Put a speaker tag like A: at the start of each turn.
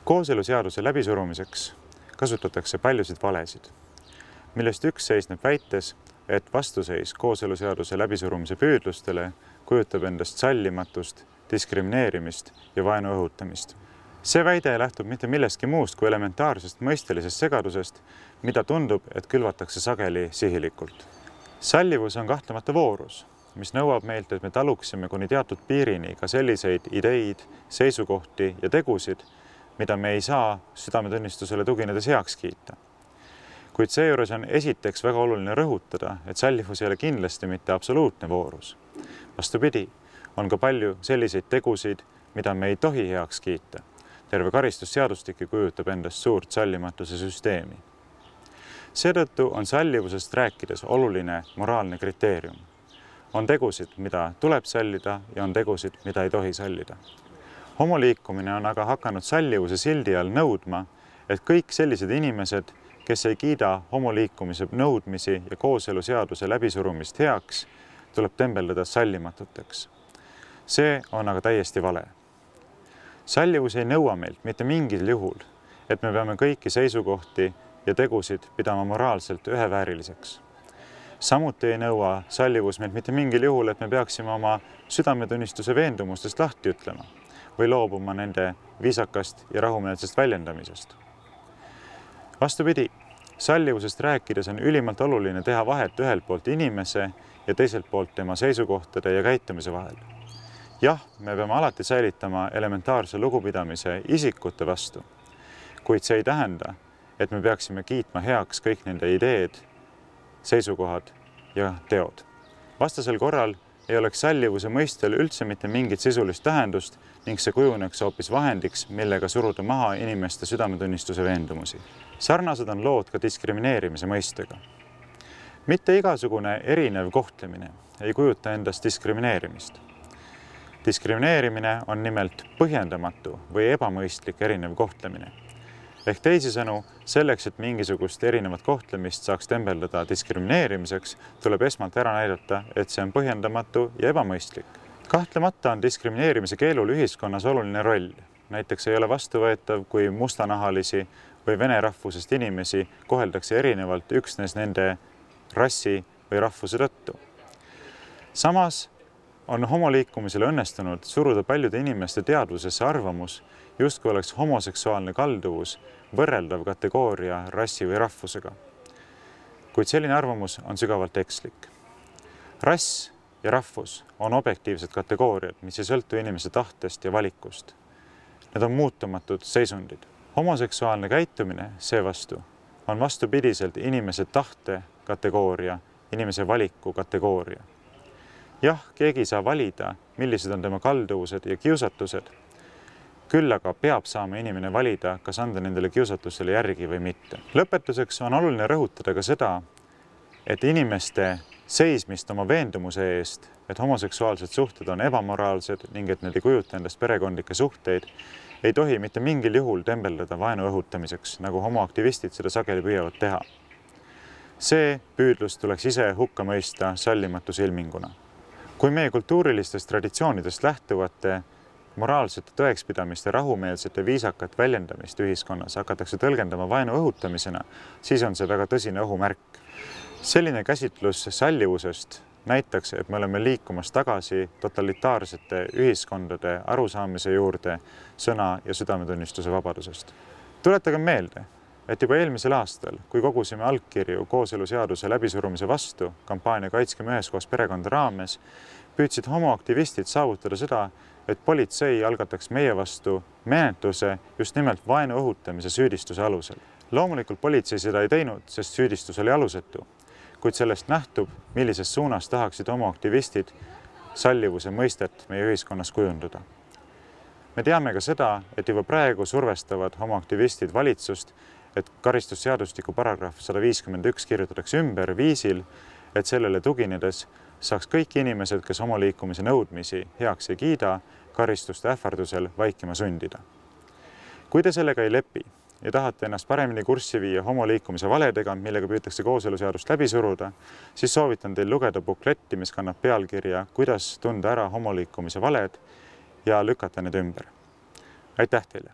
A: Kooseluseaduse läbisurumiseks kasutatakse paljusid valesid, millest üks seisneb väites, et vastuseis kooseluseaduse läbisurumise püüdlustele kujutab endast sallimatust, diskrimineerimist ja vaenu õhutamist. See väide lähtub mitte millestki muust kui elementaarsest mõistelisest segadusest, mida tundub, et külvatakse sageli sihilikult. Sallivus on kahtlemata voorus, mis nõuab meilt, et me taluksime kuni teatud piirini ka selliseid ideid, seisukohti ja tegusid, mida me ei saa südametunnistusele tuginedes heaks kiita. Kuid seejuures on esiteks väga oluline rõhutada, et sallivus ei ole kindlasti mitte absoluutne voorus. Vastupidi, on ka palju selliseid tegusid, mida me ei tohi heaks kiita. Terve karistusseadustik kujutab endast suurt sallimatuse süsteemi. Seetõttu on sallivusest rääkides oluline moraalne kriteerium. On tegusid, mida tuleb sallida ja on tegusid, mida ei tohi sallida. Homoliikumine on aga hakanud sallivuse sildi all nõudma, et kõik sellised inimesed, kes ei kiida homoliikumise nõudmisi ja kooseluseaduse läbisurumist heaks, tuleb tembeldada sallimatuteks. See on aga täiesti vale. Sallivus ei nõua meilt mitte mingil juhul, et me peame kõiki seisukohti ja tegusid pidama moraalselt ühevääriliseks. Samuti ei nõua sallivus meilt mitte mingil juhul, et me peaksime oma südametunnistuse veendumustest lahti ütlema või loobuma nende viisakast ja rahumeelsest väljendamisest. Vastupidi, sallivusest rääkides on ülimalt oluline teha vahet ühelt poolt inimese ja teiselt poolt tema seisukohtade ja käitumise vahel. Jah, me peame alati säilitama elementaarse lugupidamise isikute vastu, kuid see ei tähenda, et me peaksime kiitma heaks kõik nende ideed, seisukohad ja teod. Vastasel korral ei oleks sallivuse mõistel üldse mitte mingit sisulist tähendust ning see kujuneks hoopis vahendiks, millega suruda maha inimeste südametunnistuse veendumusi. Sarnased on lood ka diskrimineerimise mõistega. Mitte igasugune erinev kohtlemine ei kujuta endast diskrimineerimist. Diskrimineerimine on nimelt põhjendamatu või ebamõistlik erinev kohtlemine. Ehk teisisõnu, selleks, et mingisugust erinevat kohtlemist saaks tembeldada diskrimineerimiseks, tuleb esmalt ära näidata, et see on põhjendamatu ja ebamõistlik. Kahtlemata on diskrimineerimise keelul ühiskonnas oluline roll. Näiteks ei ole vastuvõetav, kui mustanahalisi või vene rahvusest inimesi koheldakse erinevalt üksnes nende rassi või rahvuse tõttu. Samas on homoliikumisele õnnestunud suruda paljude inimeste teadvusesse arvamus, justkui oleks homoseksuaalne kalduvus võrreldav kategooria rassi või rahvusega. Kuid selline arvamus on sügavalt ekslik. Rass ja rahvus on objektiivsed kategooriad, mis ei sõltu inimese tahtest ja valikust. Need on muutumatud seisundid. Homoseksuaalne käitumine seevastu on vastupidiselt inimese tahte kategooria, inimese valiku kategooria. Jah, keegi saa valida, millised on tema kalduvused ja kiusatused, küll aga peab saama inimene valida, kas anda nendele kiusatusele järgi või mitte. Lõpetuseks on oluline rõhutada ka seda, et inimeste seismist oma veendumuse eest, et homoseksuaalsed suhted on ebamoraalsed ning et need ei kujuta endast perekondlikke suhteid, ei tohi mitte mingil juhul tembeldada vaenu õhutamiseks, nagu homoaktivistid seda sageli püüavad teha. See püüdlus tuleks ise hukka mõista sallimatuse ilminguna. Kui meie kultuurilistest traditsioonidest lähtuvate moraalsete tõekspidamiste rahumeelsete viisakat väljendamist ühiskonnas hakatakse tõlgendama vaenu õhutamisena, siis on see väga tõsine ohumärk. Selline käsitlus sallivusest näitaks, et me oleme liikumas tagasi totalitaarsete ühiskondade arusaamise juurde sõna- ja südametunnistuse vabadusest. Tuletagem meelde, et juba eelmisel aastal, kui kogusime allkirju kooseluseaduse läbisurumise vastu kampaania Kaitskeme üheskoos perekonda raames, püüdsid homoaktivistid saavutada seda, et politsei algataks meie vastu menetluse just nimelt vaenu õhutamise süüdistuse alusel. Loomulikult politsei seda ei teinud, sest süüdistus oli alusetu, kuid sellest nähtub, millises suunas tahaksid homoaktivistid sallivuse mõistet meie ühiskonnas kujundada. Me teame ka seda, et juba praegu survestavad homoaktivistid valitsust, et karistusseadustiku paragrahv 151 kirjutatakse ümber viisil, et sellele tuginedes saaks kõik inimesed, kes homoliikumise nõudmisi heaks ei kiida, karistuste ähvardusel vaikima sundida. Kui te sellega ei lepi ja tahate ennast paremini kurssi viia homoliikumise valedega, millega püütakse kooseluseadust läbi suruda, siis soovitan teil lugeda bukletti, mis kannab pealkirja "Kuidas tunda ära homoliikumise valed" ja lükata need ümber. Aitäh teile!